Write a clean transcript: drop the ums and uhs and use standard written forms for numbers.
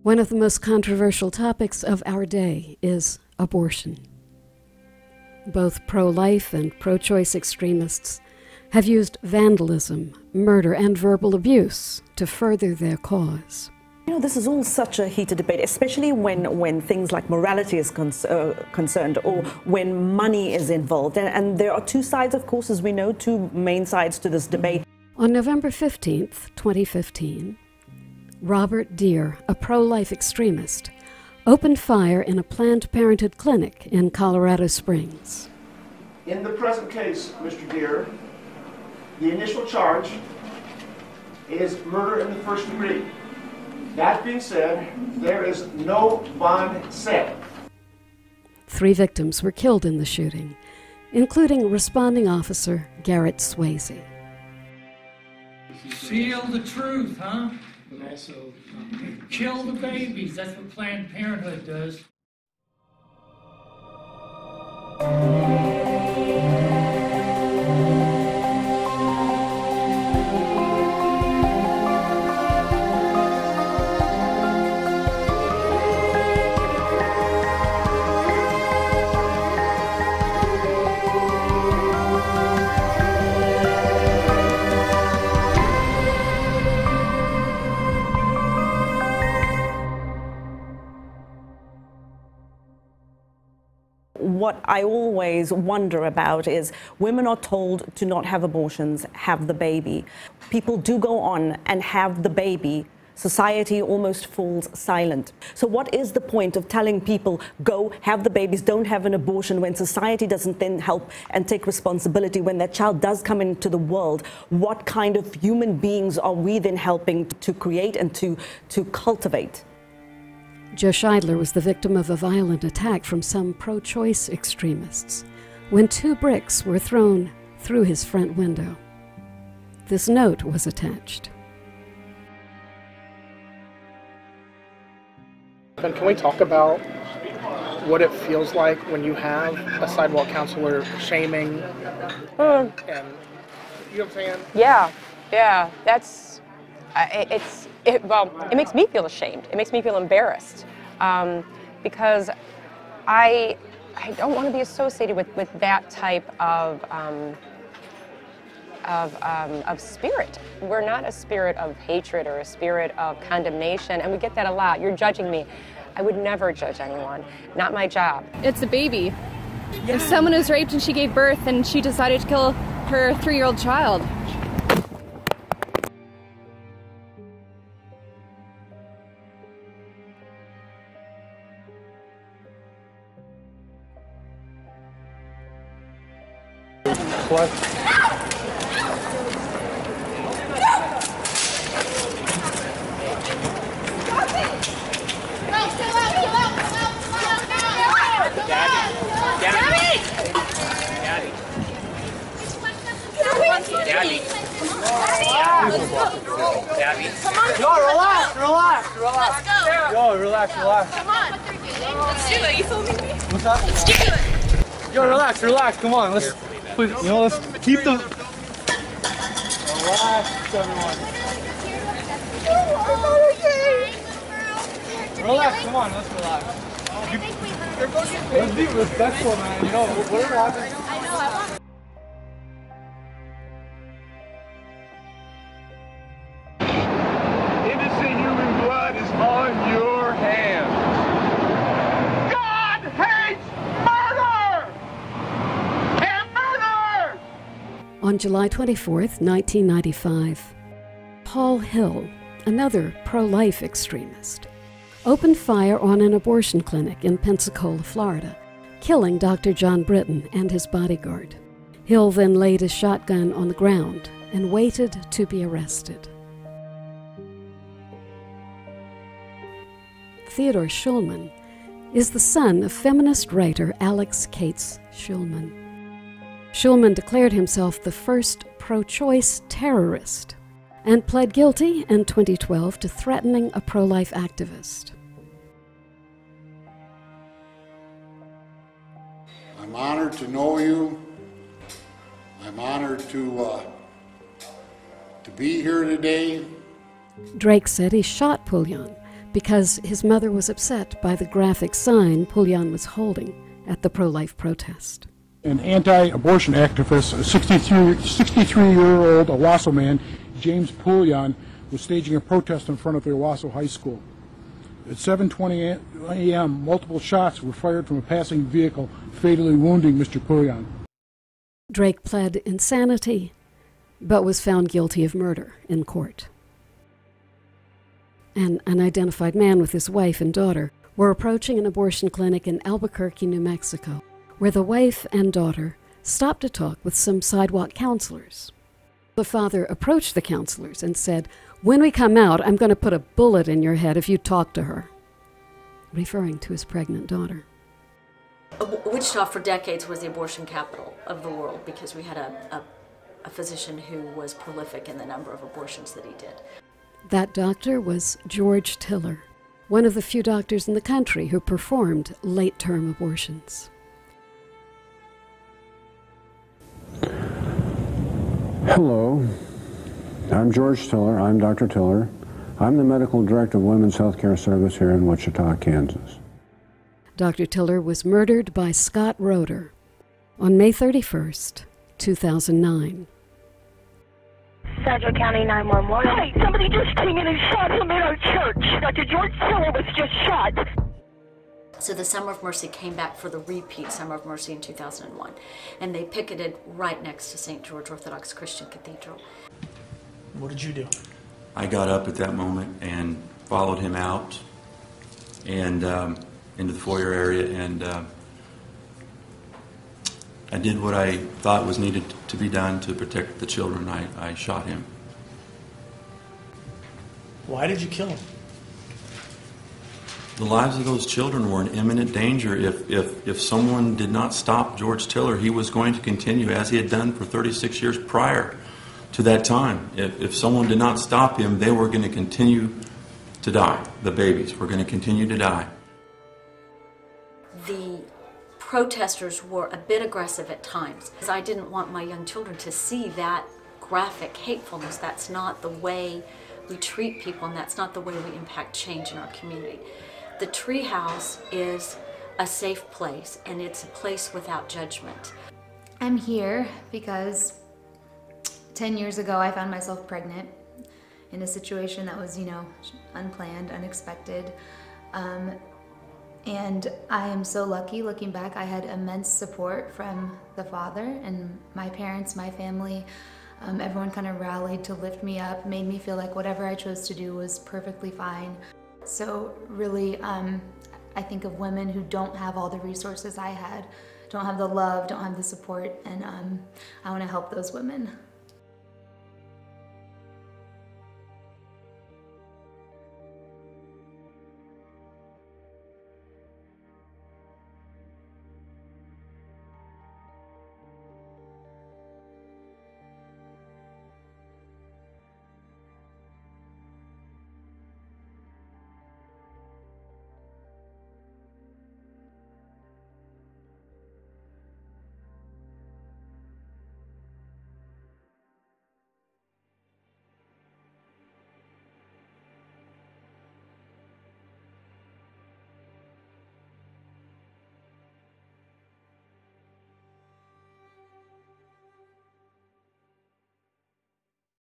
One of the most controversial topics of our day is abortion. Both pro-life and pro-choice extremists have used vandalism, murder, and verbal abuse to further their cause. You know, this is all such a heated debate, especially when things like morality is concerned, or when money is involved. And there are two sides, of course, as we know, two main sides to this debate. On November 15th, 2015, Robert Deere, a pro-life extremist, opened fire in a Planned Parenthood clinic in Colorado Springs. In the present case, Mr. Deere, the initial charge is murder in the first degree. That being said, there is no bond set. 3 victims were killed in the shooting, including responding officer Garrett Swayze. Seal the truth, huh? But also kill the babies. That's what Planned Parenthood does. What I always wonder about is women are told to not have abortions, have the baby. People do go on and have the baby. Society almost falls silent. So what is the point of telling people, go have the babies, don't have an abortion, when society doesn't then help and take responsibility when that child does come into the world? What kind of human beings are we then helping to create and to cultivate? Joe Scheidler was the victim of a violent attack from some pro-choice extremists when 2 bricks were thrown through his front window. This note was attached. Can we talk about what it feels like when you have a sidewalk counselor shaming and, you know what I'm saying? Yeah, that's, it makes me feel ashamed. It makes me feel embarrassed because I don't want to be associated with that type of spirit. We're not a spirit of hatred or a spirit of condemnation, and we get that a lot. You're judging me. I would never judge anyone. Not my job. It's a baby. If someone is raped and she gave birth and she decided to kill her 3-year-old child. What? Daddy. Come on. Yo, relax. Let's go. Yo, relax. Come on. Let's do it. You filming me? What's up? Let's do it. Yo, relax. Come on. Let's keep the... Relax, everyone. Relax, come on, let's relax. Let's be respectful, man. You know, whatever happens. I know, I want. Innocent human blood is on your hands. God hates murder! And murder! On July 24th, 1995, Paul Hill, another pro-life extremist, opened fire on an abortion clinic in Pensacola, Florida, killing Dr. John Birton and his bodyguard. Hill then laid his shotgun on the ground and waited to be arrested. Theodore Shulman is the son of feminist writer Alex Cates Shulman. Shulman declared himself the first pro-choice terrorist and pled guilty in 2012 to threatening a pro-life activist. I'm honored to know you. I'm honored to be here today. Drake said he shot Pullion because his mother was upset by the graphic sign Pulyan was holding at the pro-life protest. An anti-abortion activist, a 63-year-old Owasso man, James Pulyan, was staging a protest in front of the Owasso High School. At 7:20 a.m., multiple shots were fired from a passing vehicle, fatally wounding Mr. Pulyan. Drake pled insanity, but was found guilty of murder in court. An unidentified man with his wife and daughter were approaching an abortion clinic in Albuquerque, New Mexico, where the wife and daughter stopped to talk with some sidewalk counselors. The father approached the counselors and said, "When we come out, I'm going to put a bullet in your head if you talk to her," referring to his pregnant daughter. Wichita for decades was the abortion capital of the world because we had a physician who was prolific in the number of abortions that he did. That doctor was George Tiller, one of the few doctors in the country who performed late-term abortions. Hello, I'm George Tiller. I'm Dr. Tiller. I'm the Medical Director of Women's Healthcare Service here in Wichita, Kansas. Dr. Tiller was murdered by Scott Roeder on May 31st, 2009. Sedgwick County 911. Hey, somebody just came in and shot him in our church. Dr. George Tiller was just shot. So the Summer of Mercy came back for the repeat Summer of Mercy in 2001, and they picketed right next to St. George Orthodox Christian Cathedral. What did you do? I got up at that moment and followed him out and into the foyer area, and I did what I thought was needed to be done to protect the children. I shot him. Why did you kill him? The lives of those children were in imminent danger. If someone did not stop George Tiller, he was going to continue as he had done for 36 years prior to that time. If someone did not stop him, they were going to continue to die. The babies were going to continue to die. The protesters were a bit aggressive at times, because I didn't want my young children to see that graphic hatefulness. That's not the way we treat people, and that's not the way we impact change in our community. The Treehouse is a safe place, and it's a place without judgment. I'm here because 10 years ago I found myself pregnant in a situation that was, unplanned, unexpected. And I am so lucky, looking back, I had immense support from the father and my parents, my family. Everyone kind of rallied to lift me up, made me feel like whatever I chose to do was perfectly fine. So really, I think of women who don't have all the resources I had, don't have the love, don't have the support, and I want to help those women.